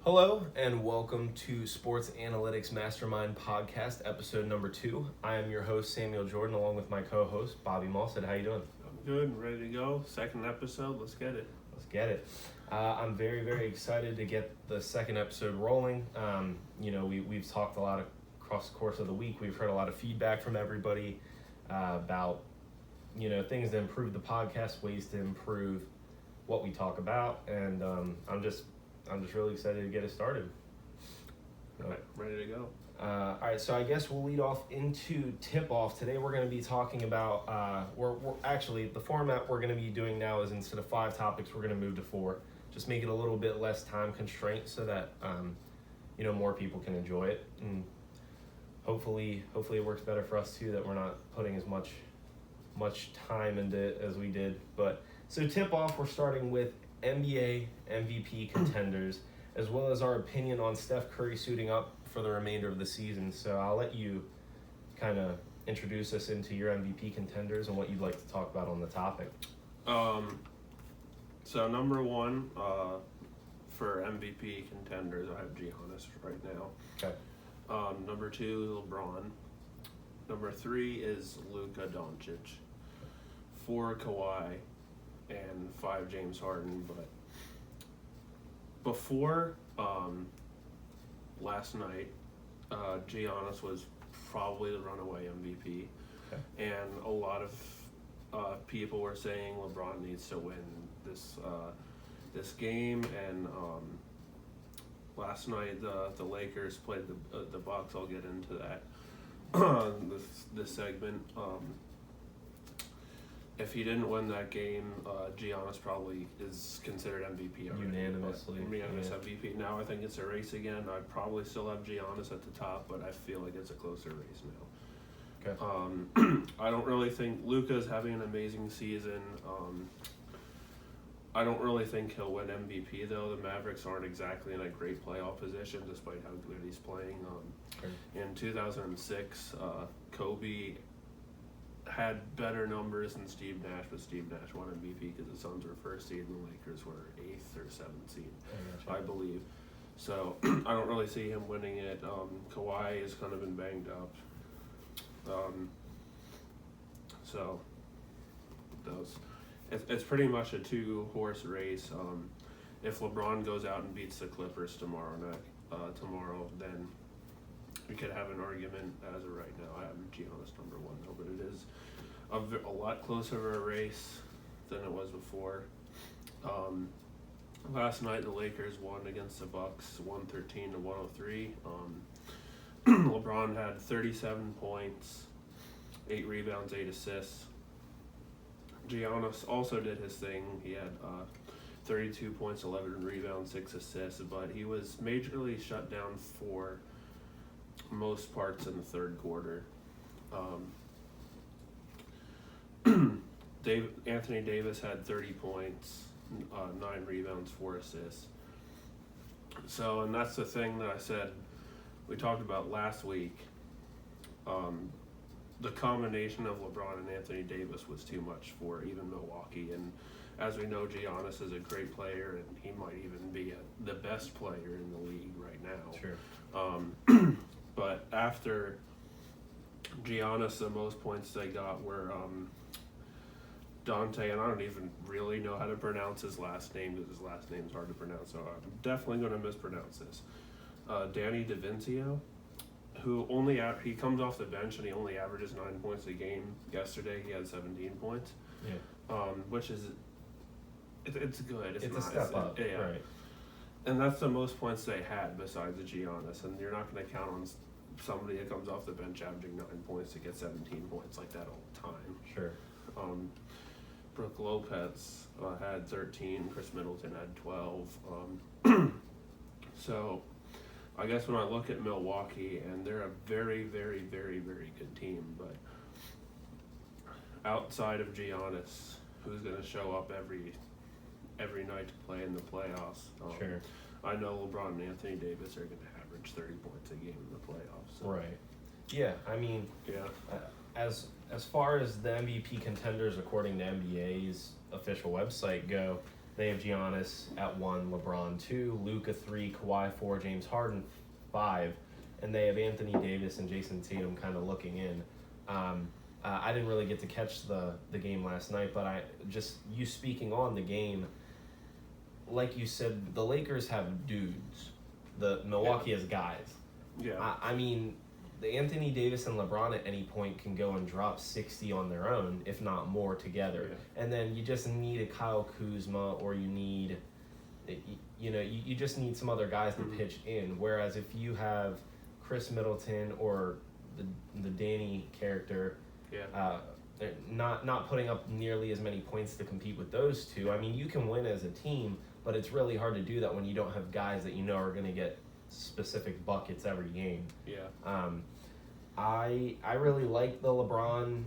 Hello and welcome to Sports Analytics Mastermind Podcast, episode number 2. I am your host, Samuel Jordan, along with my co-host, Bobby Mawson. How you doing? I'm good, ready to go. Second episode, let's get it. Let's get it. I'm very, very excited to get the second episode rolling. We've talked a lot across the course of the week. We've heard a lot of feedback from everybody about, things to improve the podcast, ways to improve what we talk about, and I'm just really excited to get it started. All right, ready to go. All right, so I guess we'll lead off into tip-off. Today we're going to be talking about, we're actually, the format we're going to be doing now is instead of 5 topics, we're going to move to 4. Just make it a little bit less time constraint so that, more people can enjoy it. And hopefully it works better for us too, that we're not putting as much time into it as we did. But so tip-off, we're starting with NBA MVP contenders, as well as our opinion on Steph Curry suiting up for the remainder of the season. So I'll let you kind of introduce us into your MVP contenders and what you'd like to talk about on the topic. So number 1 for MVP contenders, I have Giannis right now. Okay. Number 2, LeBron. Number 3 is Luka Doncic. 4, Kawhi. And 5, James Harden. But before last night, Giannis was probably the runaway MVP. Okay. And a lot of people were saying LeBron needs to win this game. And last night the Lakers played the Bucks. I'll get into that this segment. If he didn't win that game, Giannis probably is considered MVP already. Unanimously. Unanimous MVP. Now I think it's a race again. I probably still have Giannis at the top, but I feel like it's a closer race now. Okay. I don't really think Luka's having an amazing season. I don't really think he'll win MVP though. The Mavericks aren't exactly in a great playoff position, despite how good he's playing. In 2006, Kobe had better numbers than Steve Nash, but Steve Nash won MVP because the Suns were first seed and the Lakers were 8th or 7th seed, I believe. So I don't really see him winning it. Kawhi has kind of been banged up. So it's pretty much a 2-horse race. If LeBron goes out and beats the Clippers tomorrow, then we could have an argument. As of right now, I have Giannis number 1 though, but it is a lot closer of a race than it was before. Last night the Lakers won against the Bucks, 113-103. LeBron had 37 points, 8 rebounds, 8 assists. Giannis also did his thing. He had 32 points, 11 rebounds, 6 assists, but he was majorly shut down for most parts in the third quarter. Anthony Davis had 30 points, 9 rebounds, 4 assists. So, and that's the thing that I said, we talked about last week. The combination of LeBron and Anthony Davis was too much for even Milwaukee. And as we know, Giannis is a great player, and he might even be the best player in the league right now. Sure. But after Giannis, the most points they got were Dante, and I don't even really know how to pronounce his last name because his last name's hard to pronounce, so I'm definitely going to mispronounce this. Danny DiVincenzo, who he comes off the bench and he only averages 9 points a game. Yesterday he had 17 points, which is it's good. It's a step up, yeah. Right. And that's the most points they had besides the Giannis, and you're not going to count on somebody that comes off the bench averaging 9 points to get 17 points like that all the time. Sure. Brooke Lopez had 13, Chris Middleton had 12. So I guess when I look at Milwaukee, and they're a very, very, very, very good team, but outside of Giannis, who's going to show up every night to play in the playoffs? Sure. I know LeBron and Anthony Davis are going to average 30 points a game in the playoffs. So. Right. Yeah, I mean, as far as the MVP contenders according to NBA's official website go, They have Giannis at 1, LeBron 2, Luka 3, Kawhi 4, James Harden 5, and they have Anthony Davis and Jason Tatum kind of looking in. I didn't really get to catch the game last night, but you speaking on the game, like you said, the Lakers have dudes. The Milwaukee has guys. Yeah. I mean, the Anthony Davis and LeBron at any point can go and drop 60 on their own, if not more, together. Yeah. And then you just need a Kyle Kuzma, or you need, you just need some other guys to pitch in. Whereas if you have Chris Middleton or the Danny character, not putting up nearly as many points to compete with those two. I mean, you can win as a team, but it's really hard to do that when you don't have guys that you know are going to get specific buckets every game. Yeah. I really like the LeBron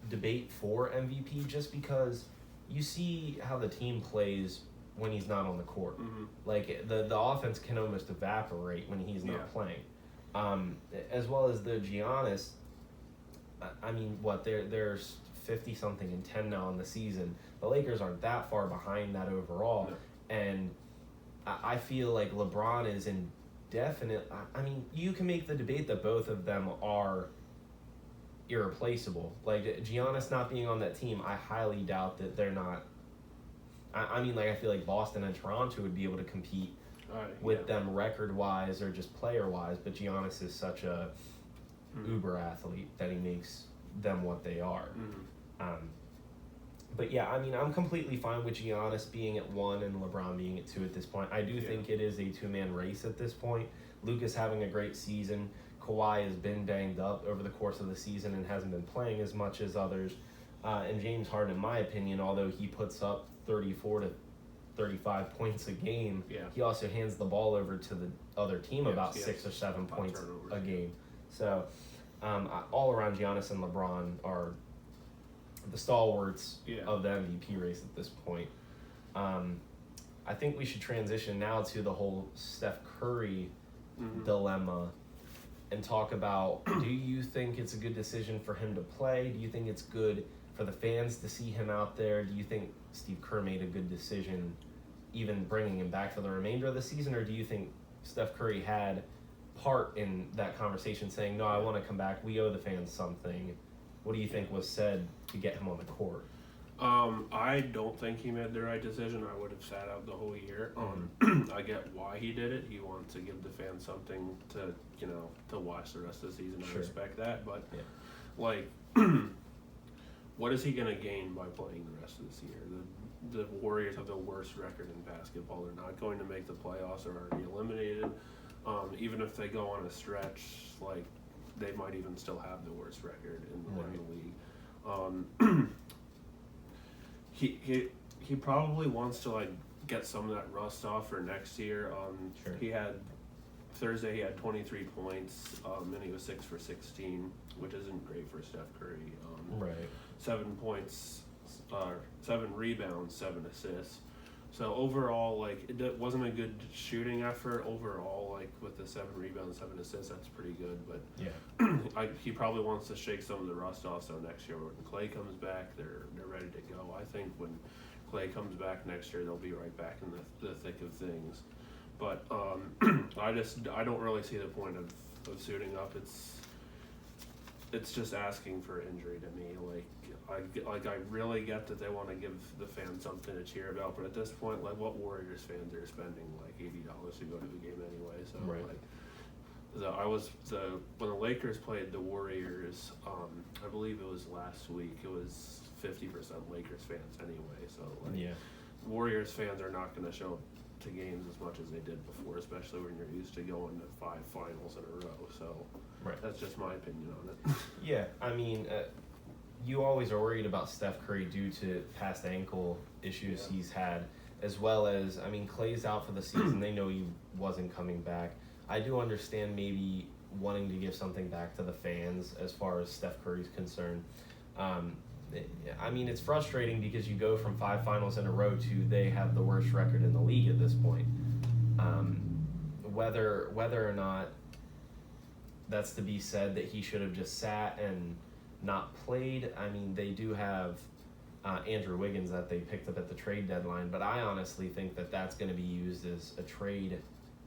debate for MVP just because you see how the team plays when he's not on the court. Mm-hmm. Like the offense can almost evaporate when he's not playing. As well as the Giannis. I mean, there's 50 something and 10 now in the season. The Lakers aren't that far behind that overall, and I feel like LeBron is indefinite. I mean, you can make the debate that both of them are irreplaceable. Like Giannis not being on that team, I highly doubt that they're not. I mean, like I feel like Boston and Toronto would be able to compete with them record-wise or just player-wise, but Giannis is such a uber athlete that he makes them what they are. But yeah, I mean, I'm completely fine with Giannis being at 1 and LeBron being at 2 at this point. I do think it is a two-man race at this point. Luka's having a great season. Kawhi has been banged up over the course of the season and hasn't been playing as much as others. And James Harden, in my opinion, although he puts up 34 to 35 points a game, he also hands the ball over to the other team about 6 or 7 points a game. So all around, Giannis and LeBron are the stalwarts of the MVP race at this point. I think we should transition now to the whole Steph Curry dilemma and talk about, do you think it's a good decision for him to play? Do you think it's good for the fans to see him out there? Do you think Steve Kerr made a good decision even bringing him back for the remainder of the season? Or do you think Steph Curry had part in that conversation saying, no, I want to come back, we owe the fans something? What do you think was said to get him on the court? I don't think he made the right decision. I would have sat out the whole year. I get why he did it. He wanted to give the fans something to watch the rest of the season. I respect that, but like, what is he going to gain by playing the rest of this year? The Warriors have the worst record in basketball. They're not going to make the playoffs. They're already eliminated. Even if they go on a stretch, like, they might even still have the worst record in the league. He probably wants to like get some of that rust off for next year. He had Thursday. He had 23 points, and he was 6 for 16, which isn't great for Steph Curry. 7 points, 7 rebounds, 7 assists. So overall, like, it wasn't a good shooting effort overall. Like with the 7 rebounds, 7 assists, that's pretty good. But he probably wants to shake some of the rust off. So next year when Clay comes back, they're ready to go. I think when Clay comes back next year, they'll be right back in the thick of things. But I don't really see the point of suiting up. It's just asking for injury to me. I really get that they want to give the fans something to cheer about, but at this point, like, what Warriors fans are spending like $80 to go to the game anyway? So when the Lakers played the Warriors, I believe it was last week. It was 50% Lakers fans anyway. So Warriors fans are not going to show up to games as much as they did before, especially when you're used to going to 5 finals in a row. So that's just my opinion on it. Yeah, I mean, you always are worried about Steph Curry due to past ankle issues he's had, as well as, I mean, Clay's out for the season. They know he wasn't coming back. I do understand maybe wanting to give something back to the fans as far as Steph Curry's concerned. I mean, it's frustrating because you go from 5 finals in a row to they have the worst record in the league at this point. Whether or not that's to be said that he should have just sat and not played. I mean, they do have Andrew Wiggins that they picked up at the trade deadline. But I honestly think that that's going to be used as a trade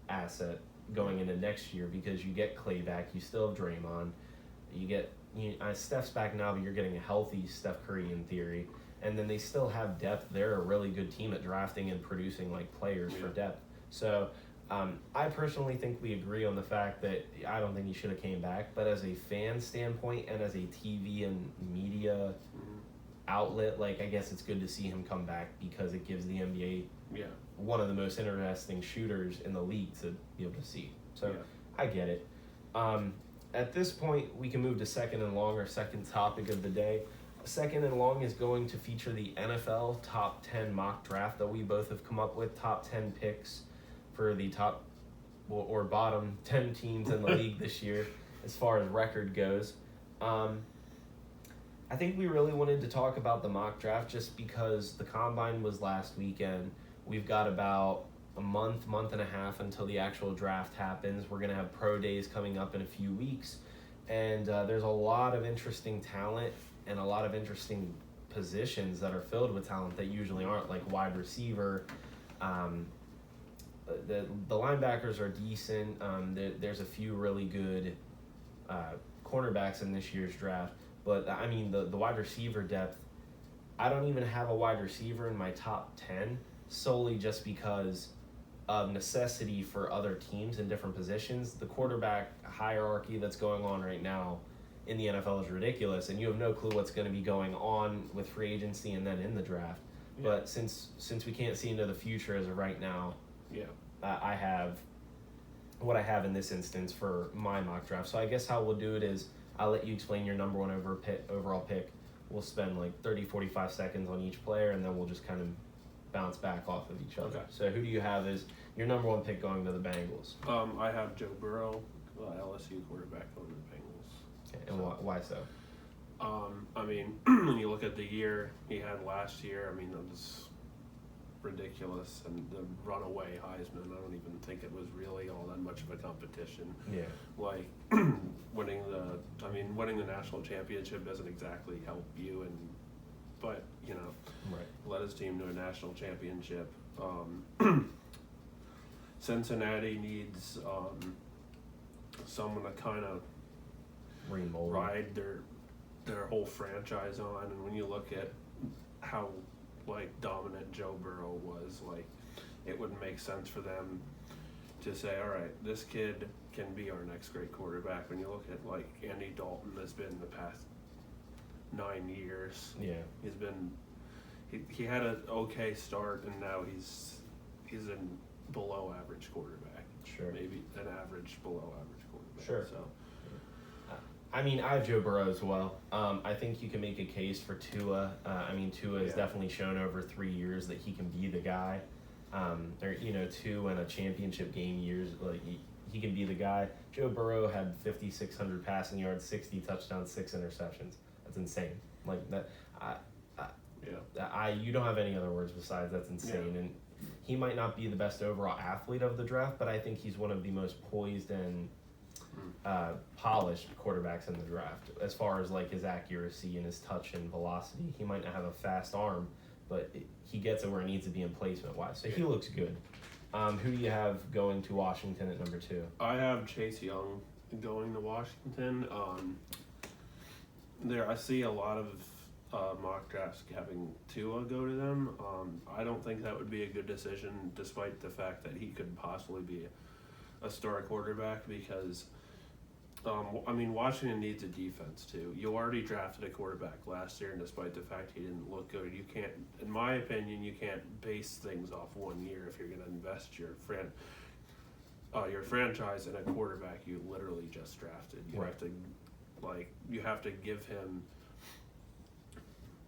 asset going into next year because you get Clay back, you still have Draymond, Steph's back now, but you're getting a healthy Steph Curry in theory, and then they still have depth. They're a really good team at drafting and producing like players for depth. So I personally think we agree on the fact that I don't think he should have came back, but as a fan standpoint and as a TV and media outlet, like I guess it's good to see him come back because it gives the NBA one of the most interesting shooters in the league to be able to see. So I get it. At this point, we can move to second and long, our second topic of the day. Second and long is going to feature the NFL top 10 mock draft that we both have come up with, top 10 picks for the top or bottom 10 teams in the league this year as far as record goes. I think we really wanted to talk about the mock draft just because the combine was last weekend. We've got about a month and a half until the actual draft happens. We're going to have pro days coming up in a few weeks. And there's a lot of interesting talent and a lot of interesting positions that are filled with talent that usually aren't, like wide receiver. The linebackers are decent. There's a few really good cornerbacks in this year's draft. But, I mean, the wide receiver depth, I don't even have a wide receiver in my top 10 solely just because of necessity for other teams in different positions. The quarterback hierarchy that's going on right now in the NFL is ridiculous, and you have no clue what's going to be going on with free agency and then in the draft. Yeah. But since we can't see into the future as of right now, I have what I have in this instance for my mock draft. So I guess how we'll do it is I'll let you explain your number one overall pick. We'll spend like 30, 45 seconds on each player, and then we'll just kind of bounce back off of each other. Okay. So who do you have as your number one pick going to the Bengals? I have Joe Burrow, LSU quarterback, going to the Bengals. Okay, and why so? I mean, when you look at the year he had last year, I mean, it was ridiculous. And the runaway Heisman, I don't even think it was really all that much of a competition. Yeah. Like, winning the national championship doesn't exactly help you, but, you know, led his team to a national championship. Cincinnati needs someone to kind of ride their whole franchise on, and when you look at how like dominant Joe Burrow was, like it would make sense for them to say, all right, this kid can be our next great quarterback. When you look at like Andy Dalton has been the past 9 years. Yeah. He's been he had an okay start, and now he's a below average quarterback. Sure. Maybe an average below average quarterback. Sure. So I mean, I have Joe Burrow as well. I think you can make a case for Tua. Tua has definitely shown over 3 years that he can be the guy. Tua in a championship game years, like he can be the guy. Joe Burrow had 5,600 passing yards, 60 touchdowns, 6 interceptions. That's insane. Like that. You don't have any other words besides that's insane. Yeah. And he might not be the best overall athlete of the draft, but I think he's one of the most poised and polished quarterbacks in the draft as far as like his accuracy and his touch and velocity. He might not have a fast arm, but he gets it where it needs to be in placement wise. So he looks good. Who do you have going to Washington at number 2? I have Chase Young going to Washington. I see a lot of mock drafts having Tua go to them. I don't think that would be a good decision, despite the fact that he could possibly be a star quarterback, because Washington needs a defense too. You already drafted a quarterback last year, and despite the fact he didn't look good, you can't, in my opinion, you can't base things off 1 year if you're going to invest your franchise in a quarterback you literally just drafted. You have to give him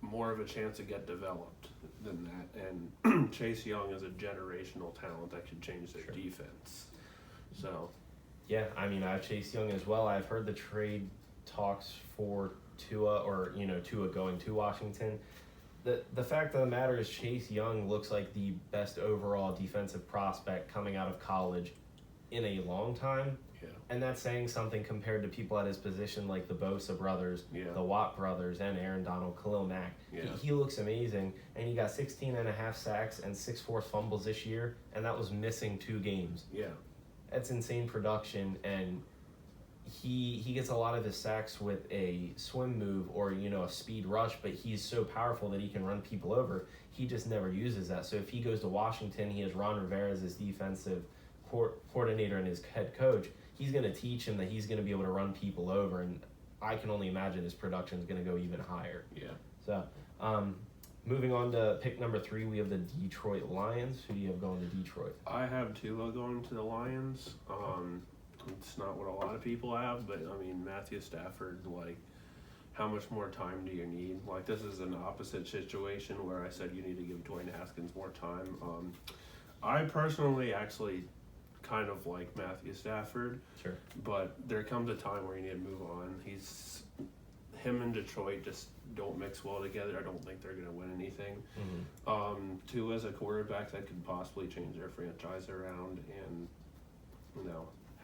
more of a chance to get developed than that. And Chase Young is a generational talent that could change their defense. So. Yeah, I have Chase Young as well. I've heard the trade talks for Tua, or Tua going to Washington. The fact of the matter is Chase Young looks like the best overall defensive prospect coming out of college in a long time. Yeah. And that's saying something compared to people at his position like the Bosa brothers, Yeah. the Watt brothers, and Aaron Donald, Khalil Mack. Yeah. He looks amazing, and he got 16 and a half sacks and 6 forced fumbles this year, and that was missing 2 games. Yeah. That's insane production, and he gets a lot of his sacks with a swim move or, a speed rush, but he's so powerful that he can run people over. He just never uses that. So if he goes to Washington, he has Ron Rivera as his defensive coordinator and his head coach. He's going to teach him that he's going to be able to run people over, and I can only imagine his production is going to go even higher. Yeah. So, moving on to pick number 3, we have the Detroit Lions. Who do you have going to Detroit? I have Tua going to the Lions. It's not what a lot of people have, but I mean, Matthew Stafford, like, how much more time do you need? Like, this is an opposite situation where I said you need to give Dwayne Haskins more time. I personally actually kind of like Matthew Stafford. Sure. But there comes a time where you need to move on. Him and Detroit just don't mix well together. I don't think they're going to win anything. Mm-hmm. Tua as a quarterback that could possibly change their franchise around, and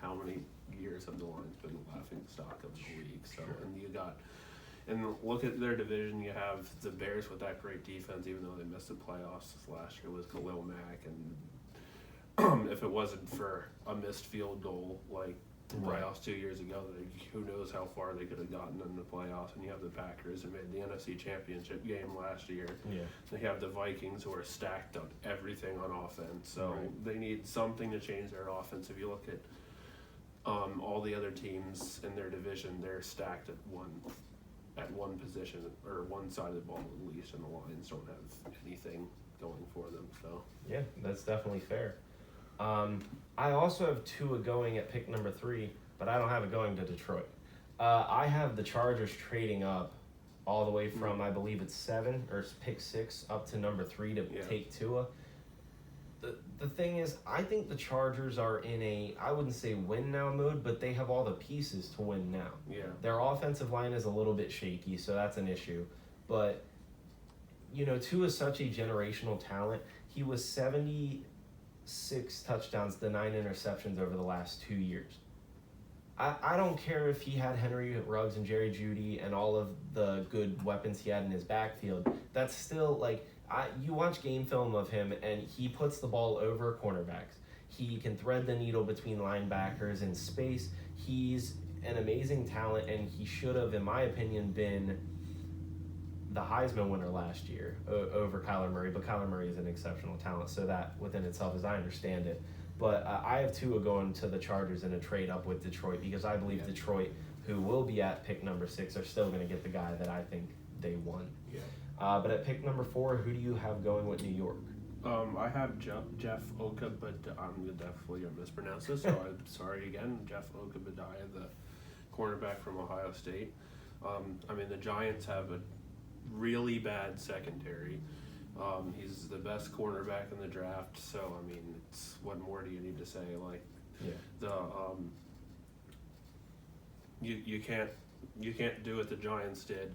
how many years have the Lions been the laughing stock of the league? So, Sure. And look at their division. You have the Bears with that great defense, even though they missed the playoffs last year with Khalil Mack, and if it wasn't for a missed field goal like the playoffs 2 years ago, who knows how far they could have gotten in the playoffs. And you have the Packers who made the NFC Championship game last year. Yeah. They have the Vikings who are stacked on everything on offense. So they need something to change their offense. If you look at all the other teams in their division, they're stacked at one position or one side of the ball at least, and the Lions don't have anything going for them. So Yeah, that's definitely fair. I also have Tua going at pick number 3, but I don't have it going to Detroit. I have the Chargers trading up all the way from, I believe it's 7 or pick 6 up to number 3 to take Tua. The thing is, I think the Chargers are in I wouldn't say win now mode, but they have all the pieces to win now. Yeah. Their offensive line is a little bit shaky, so that's an issue. But, Tua is such a generational talent. He was 76 touchdowns to 9 interceptions over the last 2 years. I don't care if he had Henry Ruggs and Jerry Jeudy and all of the good weapons he had in his backfield. That's still, you watch game film of him, and he puts the ball over cornerbacks. He can thread the needle between linebackers in space. He's an amazing talent, and he should have, in my opinion, been the Heisman winner last year over Kyler Murray. But Kyler Murray is an exceptional talent, so that within itself, as I understand it. But I have Tua going to the Chargers in a trade up with Detroit, because I believe Detroit, who will be at pick number 6, are still going to get the guy that I think they won. Yeah. But at pick number 4, who do you have going with New York? I have Jeff Oka, but I'm definitely going to mispronounce this, so I'm sorry again. Jeff Okabadiah, the cornerback from Ohio State. The Giants have a really bad secondary. He's the best cornerback in the draft, so it's what more do you need to say? You can't do what the Giants did.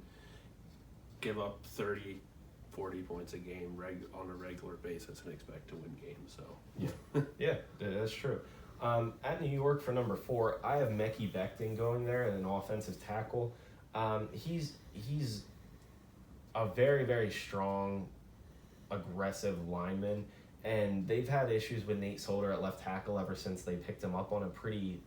Give up 30, 40 points a game on a regular basis and expect to win games. So Yeah, that's true. At New York for number 4, I have Mekhi Becton going there as an offensive tackle. He's a very, very strong, aggressive lineman, and they've had issues with Nate Solder at left tackle ever since they picked him up on a pretty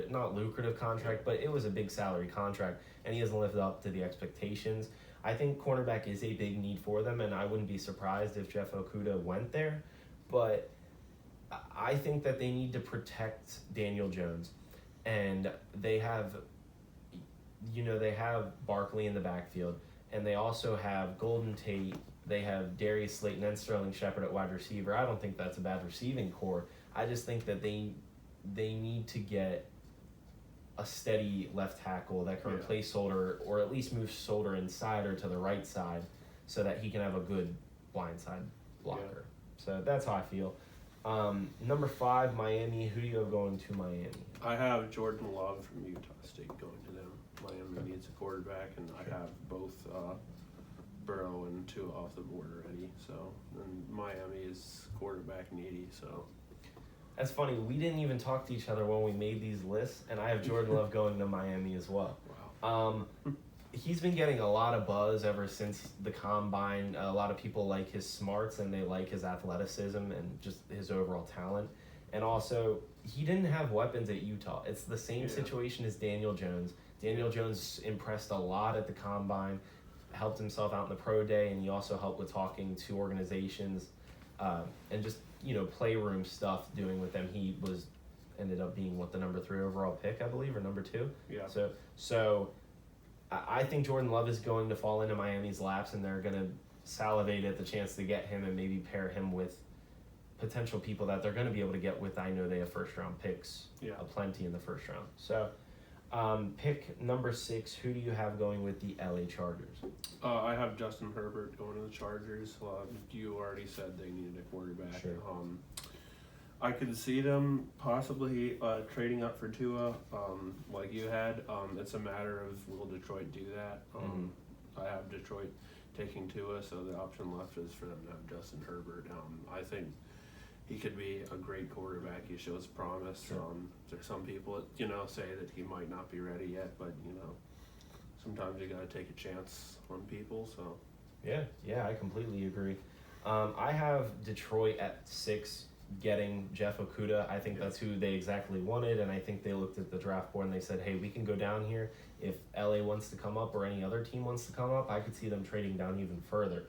not lucrative contract, but it was a big salary contract, and he hasn't lived up to the expectations. I think cornerback is a big need for them, and I wouldn't be surprised if Jeff Okudah went there, but I think that they need to protect Daniel Jones, and they have Barkley in the backfield, and they also have Golden Tate, they have Darius Slayton and Sterling Shepard at wide receiver. I don't think that's a bad receiving core. I just think that they need to get a steady left tackle that can replace Solder, or at least move Solder inside or to the right side, so that he can have a good blindside blocker. Yeah. So that's how I feel. Number 5, Miami. Who do you have going to Miami? I have Jordan Love from Utah State going to them. Miami needs a quarterback, and I have both Burrow and Tua off the board already. So, and Miami is quarterback needy. So, That's funny. We didn't even talk to each other when we made these lists, and I have Jordan Love going to Miami as well. Wow. He's been getting a lot of buzz ever since the combine. A lot of people like his smarts and they like his athleticism and just his overall talent. And also, he didn't have weapons at Utah. It's the same situation as Daniel Jones. Daniel Jones impressed a lot at the combine, helped himself out in the pro day, and he also helped with talking to organizations and just, playroom stuff doing with them. He ended up being the number 3 overall pick, I believe, or number 2. Yeah. So I think Jordan Love is going to fall into Miami's laps, and they're going to salivate at the chance to get him and maybe pair him with potential people that they're going to be able to get with. I know they have first-round picks, plenty in the first round. So pick number 6, who do you have going with the LA Chargers? I have Justin Herbert going to the Chargers. You already said they needed a quarterback. Sure. I could see them possibly trading up for Tua, like you had. It's a matter of will Detroit do that? I have Detroit taking Tua, so the option left is for them to have Justin Herbert. I think he could be a great quarterback. He shows promise. Sure. There's some people that, say that he might not be ready yet, but sometimes you got to take a chance on people. So yeah, I completely agree. I have Detroit at 6. Getting Jeff Okudah. I think that's who they exactly wanted, and I think they looked at the draft board and they said, hey, we can go down here. If LA wants to come up or any other team wants to come up, I could see them trading down even further.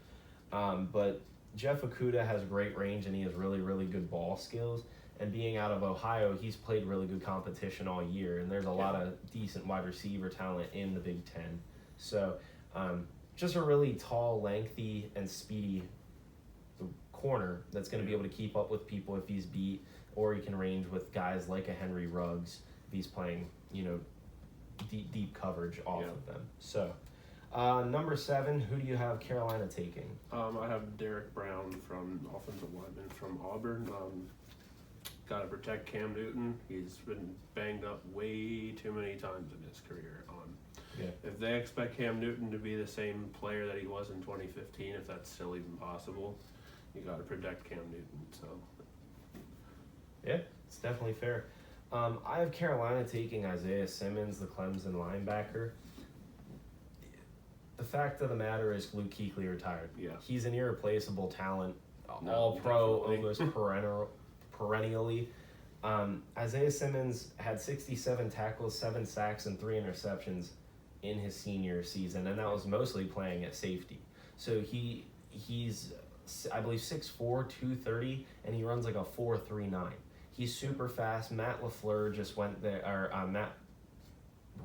But Jeff Okudah has great range and he has really, really good ball skills. And being out of Ohio, he's played really good competition all year, and there's a lot of decent wide receiver talent in the Big Ten. So just a really tall, lengthy, and speedy corner that's going to be able to keep up with people if he's beat, or he can range with guys like a Henry Ruggs if he's playing, deep coverage off of them. So, number 7, who do you have Carolina taking? I have Derek Brown from offensive lineman from Auburn. Got to protect Cam Newton. He's been banged up way too many times in his career. If they expect Cam Newton to be the same player that he was in 2015, if that's still even possible, you got to protect Cam Newton. So, yeah, it's definitely fair. I have Carolina taking Isaiah Simmons, the Clemson linebacker. The fact of the matter is Luke Kuechly retired. Yeah. He's an irreplaceable talent, all-pro, almost perennially. Isaiah Simmons had 67 tackles, 7 sacks, and 3 interceptions in his senior season, and that was mostly playing at safety. So he's I believe 6'4", 230, and he runs like a 4.39. He's super fast. Matt LaFleur just went there, or Matt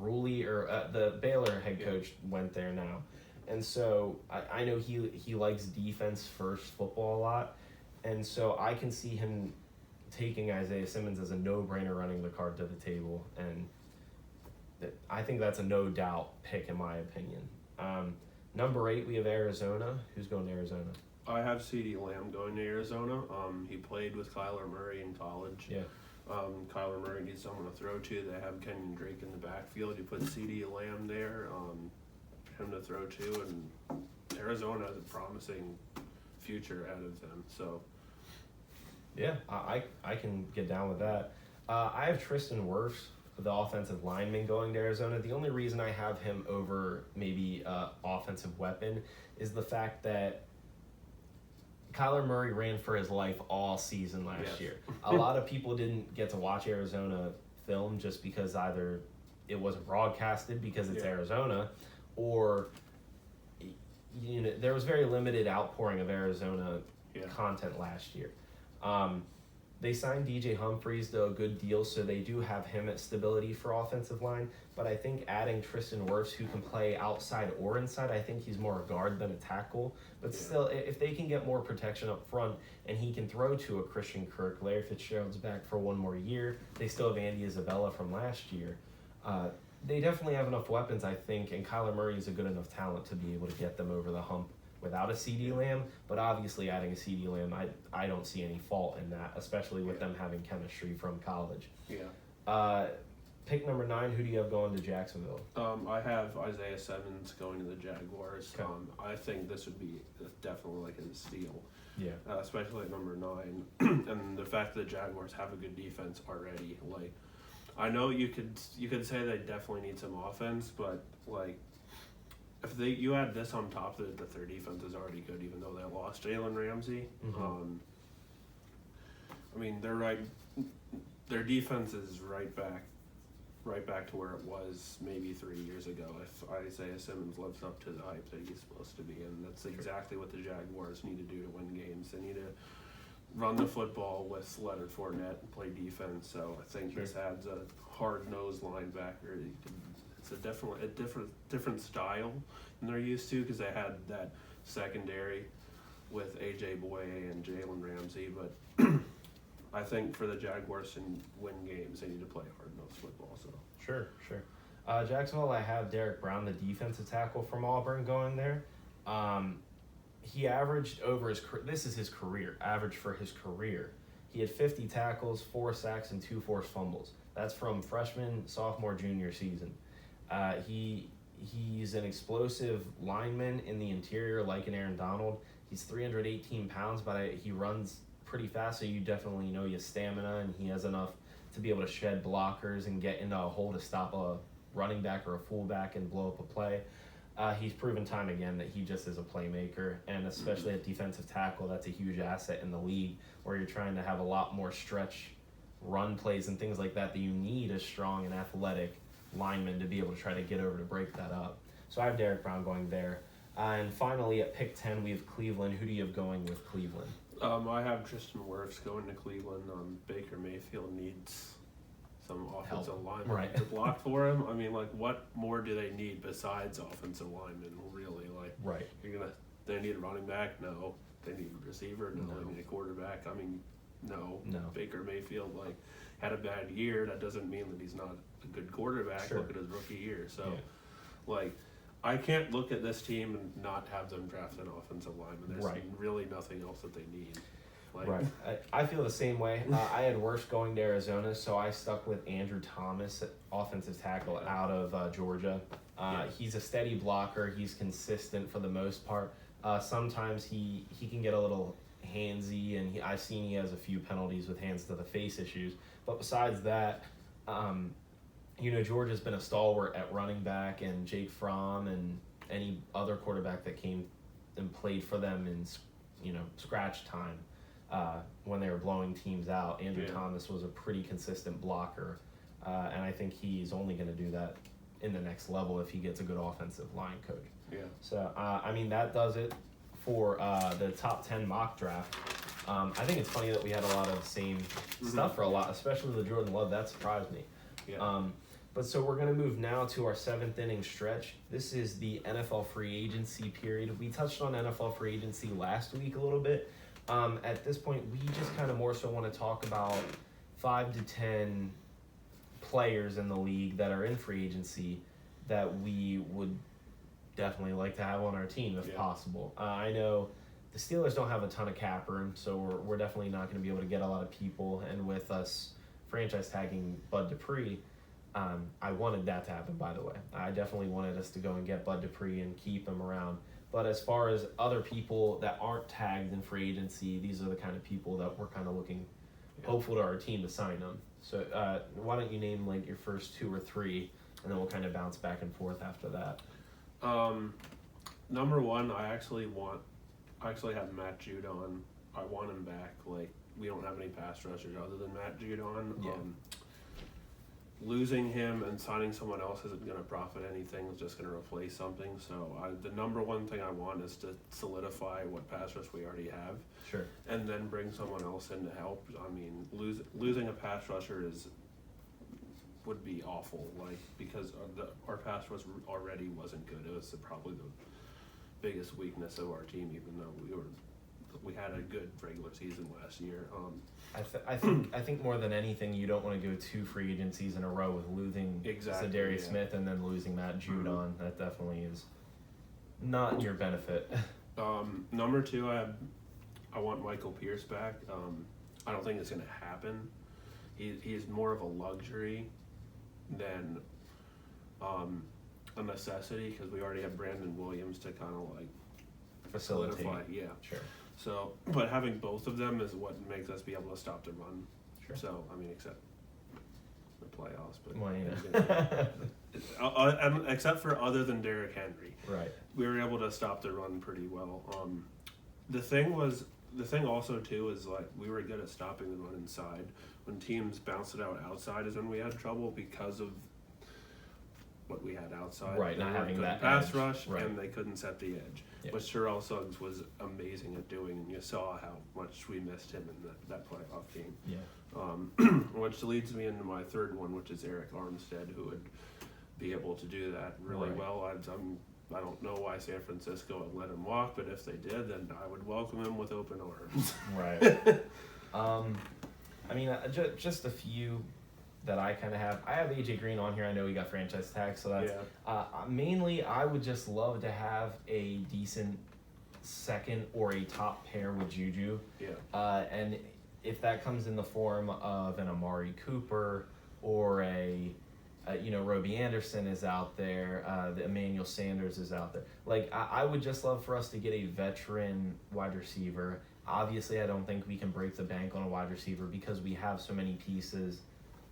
Ruley, or the Baylor head coach went there now. And so I know he likes defense first football a lot, and so I can see him taking Isaiah Simmons as a no-brainer, running the card to the table, and I think that's a no-doubt pick in my opinion. Number 8, we have Arizona. Who's going to Arizona? I have CeeDee Lamb going to Arizona. He played with Kyler Murray in college. Yeah. Kyler Murray needs someone to throw to. They have Kenyon Drake in the backfield. You put CeeDee Lamb there, for him to throw to, and Arizona has a promising future ahead of them. So, yeah, I can get down with that. I have Tristan Wirfs, the offensive lineman, going to Arizona. The only reason I have him over maybe offensive weapon is the fact that Kyler Murray ran for his life all season last year. A lot of people didn't get to watch Arizona film just because either it wasn't broadcasted because it's Arizona, or there was very limited outpouring of Arizona content last year. They signed DJ Humphries to a good deal, so they do have him at stability for offensive line. But I think adding Tristan Wirfs, who can play outside or inside, I think he's more a guard than a tackle. But still, if they can get more protection up front and he can throw to a Christian Kirk, Larry Fitzgerald's back for one more year. They still have Andy Isabella from last year. They definitely have enough weapons, I think, and Kyler Murray is a good enough talent to be able to get them over the hump without a CeeDee Lamb, but obviously adding a CeeDee Lamb, I don't see any fault in that, especially with them having chemistry from college. Yeah. Pick number 9, who do you have going to Jacksonville? I have Isaiah Simmons going to the Jaguars. Okay. I think this would be definitely like a steal. Yeah. Especially at number 9, and the fact that the Jaguars have a good defense already. Like, I know you could say they definitely need some offense, but like, if you add this on top of it, their defense is already good, even though they lost Jalen Ramsey. Mm-hmm. I mean, their defense is right back to where it was maybe 3 years ago. If Isaiah Simmons lives up to the hype that he's supposed to be, and that's exactly what the Jaguars need to do to win games. They need to run the football with Leonard Fournette and play defense. So I think this adds a hard-nosed linebacker. It's a different style than they're used to, because they had that secondary with AJ Boye and Jalen Ramsey. But I think for the Jaguars to win games, they need to play hard-nosed football. So Sure. Jacksonville, I have Derek Brown, the defensive tackle from Auburn, going there. He averaged this is his career, average for his career. He had 50 tackles, 4 sacks, and 2 forced fumbles. That's from freshman, sophomore, junior season. He's an explosive lineman in the interior, like an Aaron Donald. He's 318 pounds, but he runs pretty fast, so you definitely know he has stamina, and he has enough to be able to shed blockers and get into a hole to stop a running back or a fullback and blow up a play. He's proven time again that he just is a playmaker, and especially at defensive tackle, that's a huge asset in the league, where you're trying to have a lot more stretch run plays and things like that you need a strong and athletic lineman to be able to try to get over to break that up. So I have Derek Brown going there. And finally, at pick 10, we have Cleveland. Who do you have going with Cleveland? I have Tristan Wirfs going to Cleveland. Baker Mayfield needs some offensive linemen to block for him. I mean, like, what more do they need besides offensive linemen, really? Like, right. They need a running back? No. They need a receiver? No. They need a quarterback? I mean, no. Baker Mayfield, had a bad year. That doesn't mean that he's not a good quarterback. Sure. Look at his rookie year. So, I can't look at this team and not have them draft an offensive lineman. There's really nothing else that they need. Right. I feel the same way. I had Wirfs going to Arizona, so I stuck with Andrew Thomas, offensive tackle out of Georgia. He's a steady blocker. He's consistent for the most part. Sometimes he can get a little handsy, and I've seen he has a few penalties with hands to the face issues. But besides that, Georgia's been a stalwart at running back, and Jake Fromm and any other quarterback that came and played for them in scratch time when they were blowing teams out. Andrew Thomas was a pretty consistent blocker, and I think he's only going to do that in the next level if he gets a good offensive line coach. Yeah. So, that does it for the top 10 mock draft. I think it's funny that we had a lot of the same stuff for a lot, especially the Jordan Love. That surprised me. Yeah. But so we're going to move now to our 7th inning stretch. This is the NFL free agency period. We touched on NFL free agency last week a little bit. At this point, we just kind of more so want to talk about 5 to 10 players in the league that are in free agency that we would definitely like to have on our team if possible. I know the Steelers don't have a ton of cap room, so we're definitely not going to be able to get a lot of people. And with us franchise tagging Bud Dupree, I wanted that to happen, by the way. I definitely wanted us to go and get Bud Dupree and keep him around. But as far as other people that aren't tagged in free agency, these are the kind of people that we're kind of looking hopeful to our team to sign them. So why don't you name your first 2 or 3, and then we'll kind of bounce back and forth after that. Number 1, I actually have Matt Judon. I want him back. We don't have any pass rushers other than Matt Judon. Yeah. Losing him and signing someone else isn't going to profit anything. It's just going to replace something. So the number 1 thing I want is to solidify what pass rush we already have. Sure. And then bring someone else in to help. I mean, losing a pass rusher would be awful. Because our pass rush already wasn't good. It was probably the biggest weakness of our team, even though we had a good regular season last year. I think more than anything, you don't want to go 2 free agencies in a row with losing Zadarius Smith and then losing Matt Judon. Mm-hmm. That definitely is not in your benefit. Number 2, I want Michael Pierce back. I don't think it's going to happen. He's more of a luxury than a necessity, because we already have Brandon Williams to kind of like Facilitate. solidify. Yeah. Sure. So, but having both of them is what makes us be able to stop the run. Sure. So, I mean, except the playoffs, but Well, you know. except for other than Derrick Henry, Right. we were able to stop the run pretty well. The thing also too is like we were good at stopping the run inside. When teams bounced it out outside is when we had trouble because of what we had outside. Right, They not weren't having good that at pass edge. rush, Right. and they couldn't set the edge. Yeah. Which Terrell Suggs was amazing at doing, and you saw how much we missed him in that playoff game. Yeah. Which leads me into my third one, which is Eric Armstead, who would be able to do that really Right. well. I don't know why San Francisco would let him walk, but if they did, then I would welcome him with open arms. Right. I mean, just a few that I kind of have. I have AJ Green on here. I know he got franchise tag, so that's mainly. I would just love to have a decent second or a top pair with Juju. Yeah. And if that comes in the form of an Amari Cooper or Robbie Anderson is out there, the Emmanuel Sanders is out there. Like, I would just love for us to get a veteran wide receiver. Obviously, I don't think we can break the bank on a wide receiver because we have so many pieces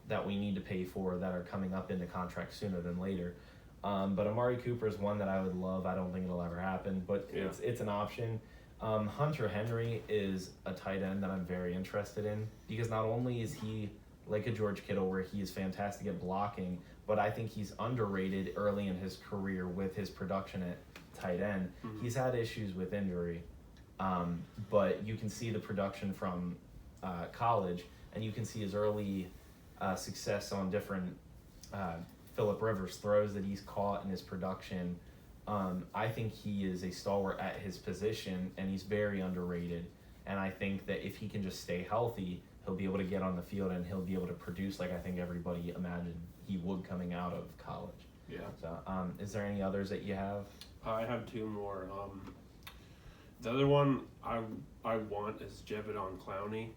that we need to pay for that are coming up into contract sooner than later. But Amari Cooper is one that I would love. I don't think it'll ever happen, but it's an option. Hunter Henry is a tight end that I'm very interested in because not only is he like a George Kittle where he is fantastic at blocking, but I think he's underrated early in his career with his production at tight end. Mm-hmm. He's had issues with injury, but you can see the production from college, and you can see his early success on different Phillip Rivers throws that he's caught in his production. I think he is a stalwart at his position, and he's very underrated. And I think that if he can just stay healthy, he'll be able to get on the field and he'll be able to produce like I think everybody imagined he would coming out of college. Yeah. So, is there any others that you have? I have two more. The other one I want is Javidon Clowney.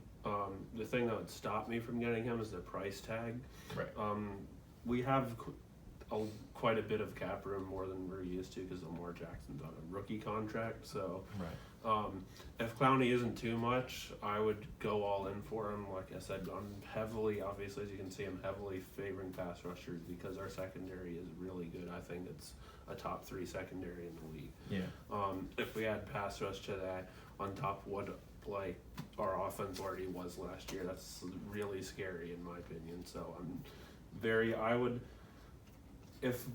The thing that would stop me from getting him is the price tag. Right. We have quite a bit of cap room, more than we're used to, because Lamar Jackson's on a rookie contract. So, if Clowney isn't too much, I would go all in for him. Like I said, I'm heavily, obviously, as you can see, I'm heavily favoring pass rushers because our secondary is really good. I think it's a top 3 secondary in the league. Yeah. If we add pass rush to that, on top of what like our offense already was last year, that's really scary in my opinion. So I would, if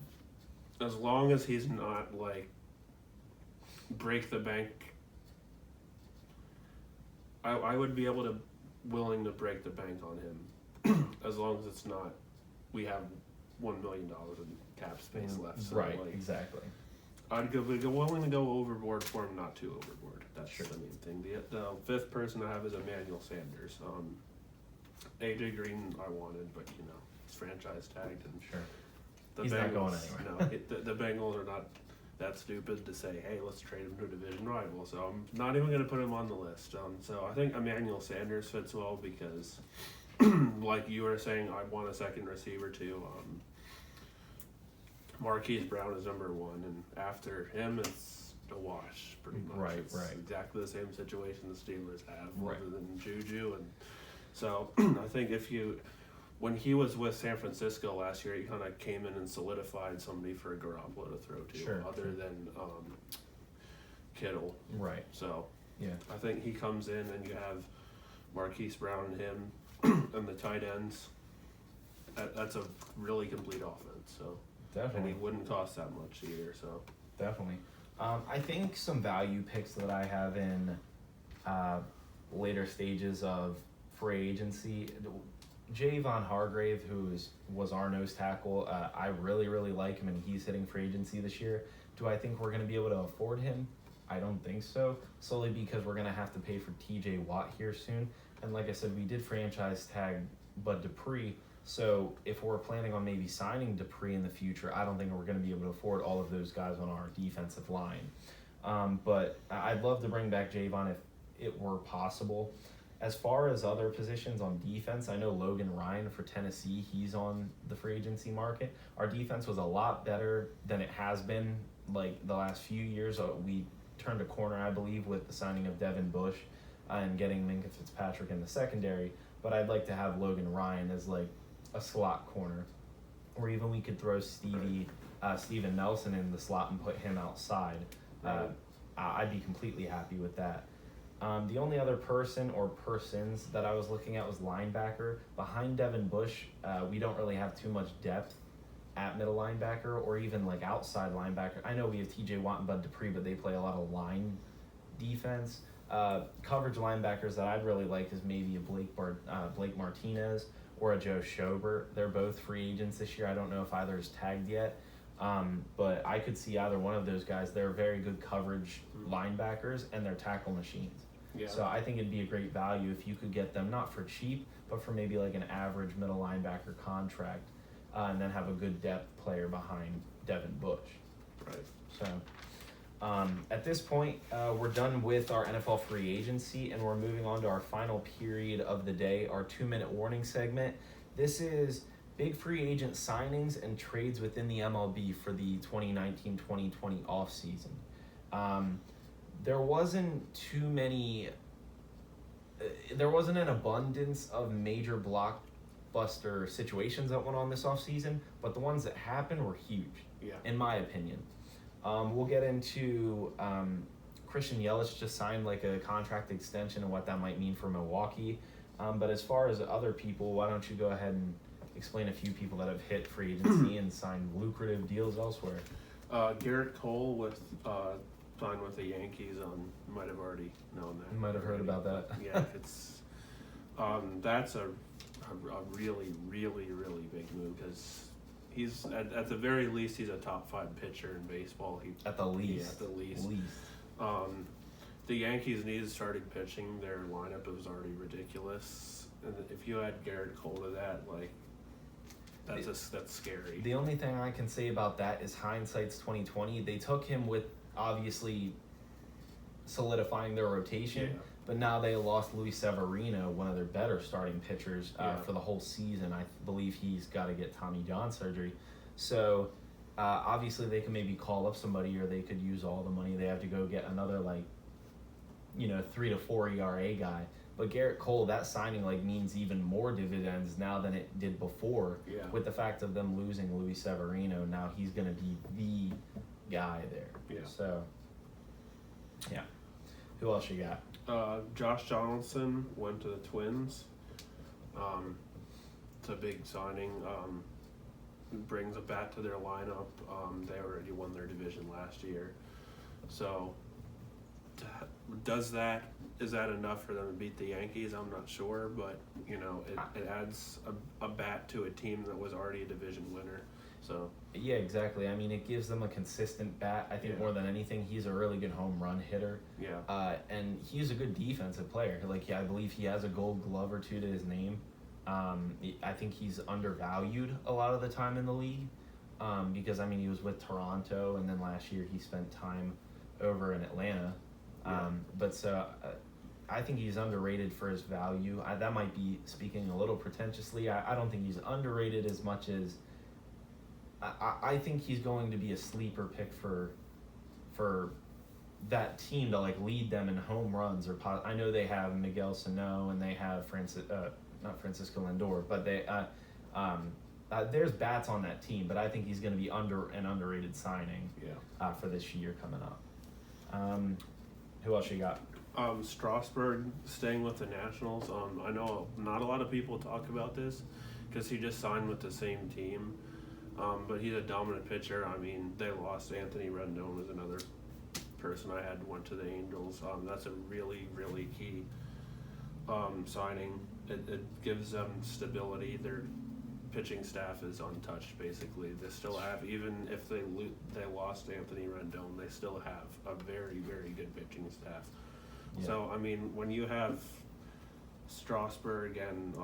as long as he's not like break the bank, I would be willing to break the bank on him as long as it's not we have $1 million in cap space left. So right, like, exactly. I'd be willing to go overboard for him, not too overboard. That's Sure. the main thing. The fifth person I have is Emmanuel Sanders. AJ Green I wanted, but it's franchise tagged, and Sure. the He's Bengals, not going anywhere. No, the Bengals are not that stupid to say, hey, let's trade him to a division rival. So I'm not even going to put him on the list. So I think Emmanuel Sanders fits well because, like you were saying, I want a second receiver too. Marquise Brown is number 1, and after him, it's a wash, pretty much. Right, it's right. exactly the same situation the Steelers have, Right. other than Juju. And so I think when he was with San Francisco last year, he kind of came in and solidified somebody for Garoppolo to throw to, Sure. other than Kittle. Right. So Yeah. I think he comes in, and you have Marquise Brown and him, and the tight ends. That's a really complete offense. So. Definitely. And he wouldn't cost that much either, so. Definitely. I think some value picks that I have in later stages of free agency. Javon Hargrave, who was our nose tackle, I really, really like him, and he's hitting free agency this year. Do I think we're going to be able to afford him? I don't think so, solely because we're going to have to pay for TJ Watt here soon. And like I said, we did franchise tag Bud Dupree. So if we're planning on maybe signing Dupree in the future, I don't think we're going to be able to afford all of those guys on our defensive line. But I'd love to bring back Javon if it were possible. As far as other positions on defense, I know Logan Ryan for Tennessee, he's on the free agency market. Our defense was a lot better than it has been like the last few years. We turned a corner, I believe, with the signing of Devin Bush and getting Minka Fitzpatrick in the secondary. But I'd like to have Logan Ryan as like a slot corner, or even we could throw Steven Nelson in the slot and put him outside. Right. I'd be completely happy with that. The only other person or persons that I was looking at was linebacker. Behind Devin Bush, we don't really have too much depth at middle linebacker or even like outside linebacker. I know we have TJ Watt and Bud Dupree, but they play a lot of line defense. Coverage linebackers that I'd really like is maybe a Blake Martinez or a Joe Schobert. They're both free agents this year. I don't know if either is tagged yet. But I could see either one of those guys. They're very good coverage linebackers and they're tackle machines. Yeah. So I think it'd be a great value if you could get them, not for cheap, but for maybe like an average middle linebacker contract, and then have a good depth player behind Devin Bush. Right. So at this point, we're done with our NFL free agency and we're moving on to our final period of the day, our 2-minute warning segment. This is big free agent signings and trades within the MLB for the 2019-2020 offseason. There wasn't an abundance of major blockbuster situations that went on this offseason, but the ones that happened were huge, in my opinion. We'll get into Christian Yelich just signed like a contract extension and what that might mean for Milwaukee. But as far as other people, why don't you go ahead and explain a few people that have hit free agency and signed lucrative deals elsewhere. Garrett Cole signed with the Yankees. You might have already known that. You might have heard about that. Yeah, it's that's a really, really, really big move because he's at the very least he's a top 5 pitcher in baseball. At the least. Yeah, at the least. The Yankees needed starting pitching. Their lineup was already ridiculous, and if you add Garrett Cole to that, like. That's scary. The only thing I can say about that is hindsight's 2020. They took him with obviously solidifying their rotation, but now they lost Luis Severino, one of their better starting pitchers, for the whole season. I believe he's got to get Tommy John surgery. So obviously they can maybe call up somebody, or they could use all the money. They have to go get another 3 to 4 ERA guy. But Garrett Cole, that signing means even more dividends now than it did before. Yeah. With the fact of them losing Luis Severino, now he's going to be the guy there. Yeah. So, yeah. Who else you got? Josh Donaldson went to the Twins. It's a big signing. Brings a bat to their lineup. They already won their division last year. So, is that enough for them to beat the Yankees? I'm not sure, but it adds a bat to a team that was already a division winner. So yeah, exactly. I mean, it gives them a consistent bat. I think more than anything, he's a really good home run hitter. Yeah. And he's a good defensive player. I believe he has a Gold Glove or 2 to his name. I think he's undervalued a lot of the time in the league, because he was with Toronto, and then last year he spent time over in Atlanta. I think he's underrated for his value. That might be speaking a little pretentiously. I don't think he's underrated as much as I think he's going to be a sleeper pick for that team to lead them in home runs or I know they have Miguel Sano and they have not Francisco Lindor, but they there's bats on that team, but I think he's going to be an underrated signing for this year coming up. Who else you got? Strasburg staying with the Nationals. I know not a lot of people talk about this because he just signed with the same team, but he's a dominant pitcher. They lost Anthony Rendon as another person I had went to the Angels. That's a really, really key signing. It gives them stability. Their pitching staff is untouched, basically. They still have, even if they lost Anthony Rendon, they still have a very, very good pitching staff. Yeah. So, when you have Strasburg and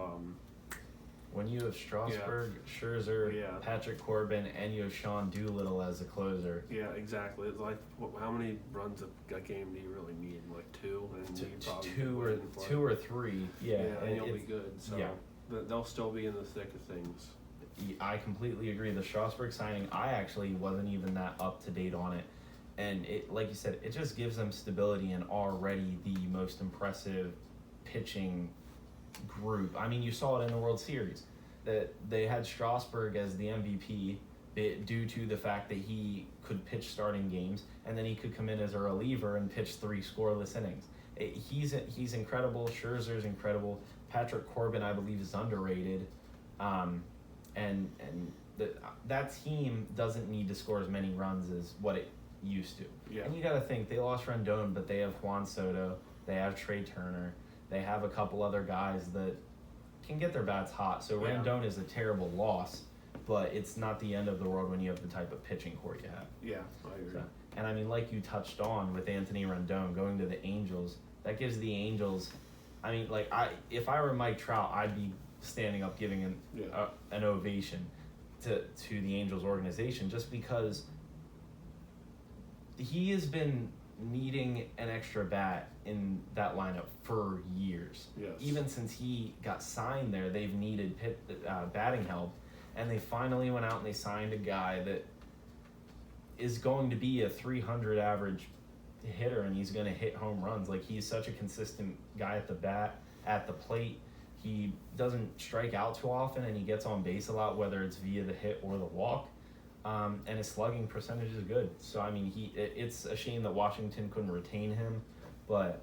When you have Strasburg, Scherzer, Yeah. Patrick Corbin, and you have Sean Doolittle as a closer. Yeah, exactly. It's like, how many runs a game do you really need? Like 2, and you probably Two or three. Yeah, and you'll be good. So yeah. they'll still be in the thick of things. I completely agree. The Strasburg signing, I actually wasn't even that up to date on it, and it, like you said, it just gives them stability and already the most impressive pitching group. I mean, you saw it in the World Series that they had Strasburg as the MVP due to the fact that he could pitch starting games, and then he could come in as a reliever and pitch 3 scoreless innings. He's incredible. Scherzer's incredible. Patrick Corbin, I believe, is underrated. And that team doesn't need to score as many runs as what it used to. Yeah. And you got to think, they lost Rendon, but they have Juan Soto, they have Trey Turner, they have a couple other guys that can get their bats hot. So Yeah. Rendon is a terrible loss, but it's not the end of the world when you have the type of pitching core you have. Yeah, I agree. So, and I mean, like you touched on with Anthony Rendon going to the Angels, that gives the Angels, I mean, like, if I were Mike Trout, I'd be standing up giving an ovation to the Angels organization, just because he has been needing an extra bat in that lineup for years. Yes. Even since he got signed there, they've needed batting help, and they finally went out and they signed a guy that is going to be a 300 average hitter, and he's going to hit home runs. Like, he's such a consistent guy at the bat, at the plate. He doesn't strike out too often, and he gets on base a lot, whether it's via the hit or the walk. And his slugging percentage is good. So, I mean, it's a shame that Washington couldn't retain him, but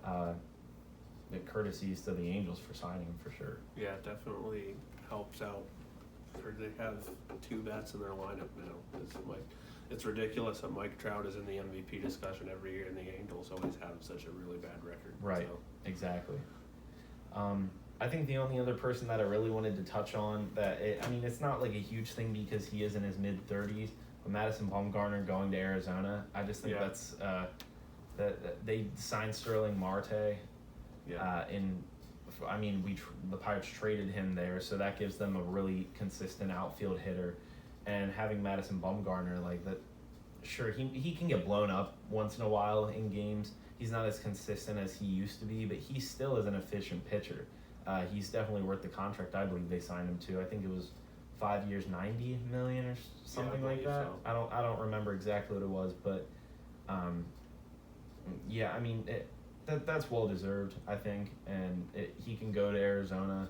the courtesies to the Angels for signing him for sure. Yeah, it definitely helps out. Or they have 2 bats in their lineup now. It's ridiculous that Mike Trout is in the MVP discussion every year, and the Angels always have such a really bad record. Right, so. Exactly. I think the only other person that I really wanted to touch on it's not like a huge thing because he is in his mid-30s, but Madison Bumgarner going to Arizona, I just think that's that they signed Sterling Marte. Yeah. The Pirates traded him there, so that gives them a really consistent outfield hitter, and having Madison Bumgarner like that, sure, he can get blown up once in a while in games. He's not as consistent as he used to be, but he still is an efficient pitcher. He's definitely worth the contract. I believe they signed him to. I think it was 5 years, $90 million or something like that. So. I don't remember exactly what it was, but that's well deserved, I think. And he can go to Arizona,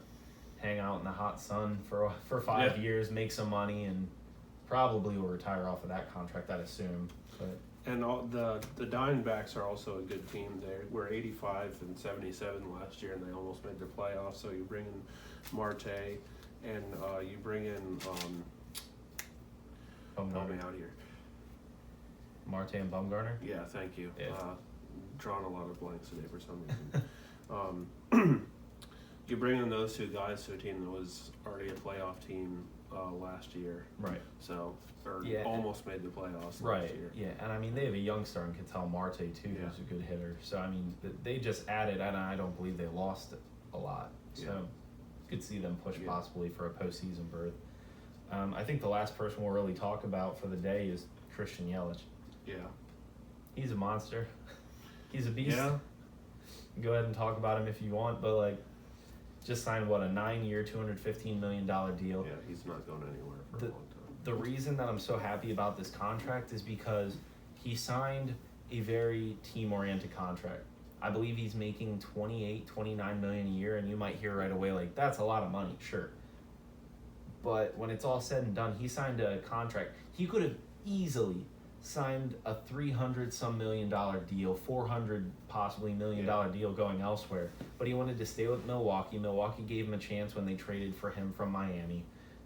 hang out in the hot sun for 5 years, make some money, and probably will retire off of that contract, I'd assume. But. And the Diamondbacks are also a good team. They were 85 and 77 last year, and they almost made the playoffs. So you bring in Marte, and you bring in help me out here. Marte and Bumgarner? Yeah, thank you. Yeah. Drawn a lot of blanks today for some reason. You bring in those 2 guys to a team that was already a playoff team last year. Right. So, almost made the playoffs right. last year. Yeah, and I mean, they have a young star in Ketel Marte, too, who's a good hitter. So, I mean, they just added, and I don't believe they lost a lot. So, could see them push possibly for a postseason berth. I think the last person we'll really talk about for the day is Christian Yelich. Yeah. He's a monster. He's a beast. Yeah. Go ahead and talk about him if you want, but, like, just signed, a 9-year, $215 million deal. Yeah, he's not going anywhere for a long time. The reason that I'm so happy about this contract is because he signed a very team-oriented contract. I believe he's making $29 million a year, and you might hear right away, like, that's a lot of money, sure. But when it's all said and done, he signed a contract. He could have easily signed a $300-some million deal, $400 possibly million deal going elsewhere. But he wanted to stay with Milwaukee. Milwaukee gave him a chance when they traded for him from Miami.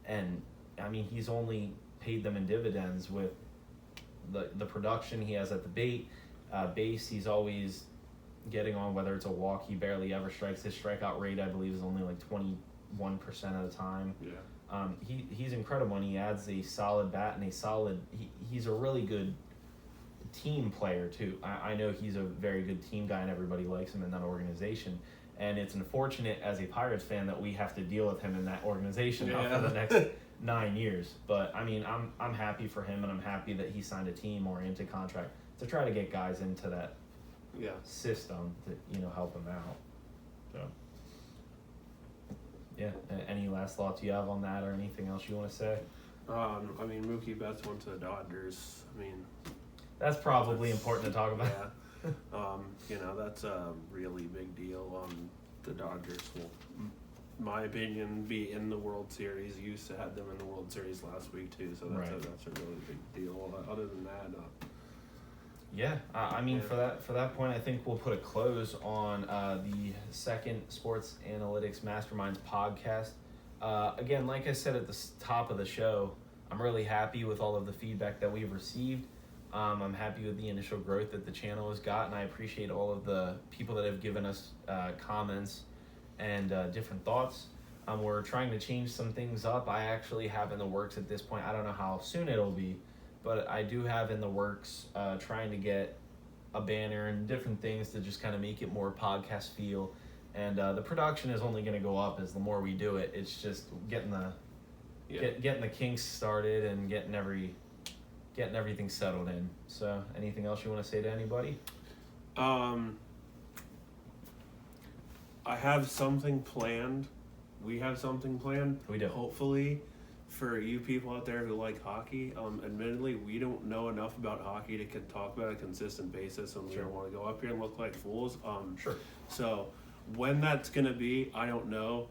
And, I mean, he's only paid them in dividends with the production he has at the base. He's always getting on, whether it's a walk, he barely ever strikes. His strikeout rate, I believe, is only like 21% of the time. Yeah. He's incredible, and he adds a solid bat and he's a really good team player too. I know he's a very good team guy, and everybody likes him in that organization. And it's unfortunate as a Pirates fan that we have to deal with him in that organization now Yeah. for the next 9 years. But I mean, I'm happy for him, and I'm happy that he signed a team-oriented contract to try to get guys into that Yeah. system to help him out. So yeah, any last thoughts you have on that, or anything else you want to say? I mean, Mookie Betts went to the Dodgers. I mean, That's probably important to talk about. yeah. That's a really big deal. The Dodgers will, my opinion, be in the World Series. Used to have them in the World Series last week too, so that's Right. that's a really big deal. Other than that, Yeah, I mean, Yeah. for that point, I think we'll put a close on the second Sports Analytics Masterminds podcast. Again, like I said at the top of the show, I'm really happy with all of the feedback that we've received. I'm happy with the initial growth that the channel has got, and I appreciate all of the people that have given us comments and different thoughts. We're trying to change some things up. I actually have in the works at this point, I don't know how soon it'll be, but I do have in the works trying to get a banner and different things to just kind of make it more podcast feel. And the production is only going to go up as the more we do it. It's just getting the getting the kinks started and getting everything settled in. So, anything else you want to say to anybody? I have something planned. We have something planned. We do. Hopefully, for you people out there who like hockey, admittedly, we don't know enough about hockey to talk about a consistent basis, and we don't want to go up here and look like fools. Sure. So, when that's gonna be, I don't know.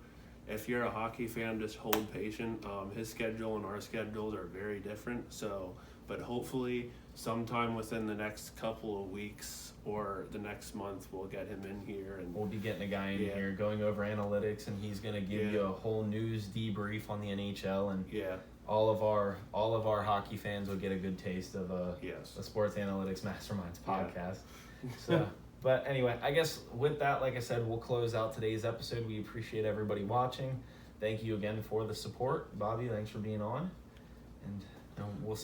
If you're a hockey fan, just hold patient. His schedule and our schedules are very different. So, but hopefully, sometime within the next couple of weeks or the next month, we'll get him in here, and We'll be getting a guy in Yeah. here going over analytics, and he's going to give you a whole news debrief on the NHL, and yeah, all of our hockey fans will get a good taste of yes, the Sports Analytics Masterminds Yeah. podcast. So, but anyway, I guess with that, like I said, we'll close out today's episode. We appreciate everybody watching. Thank you again for the support. Bobby, thanks for being on, and we'll see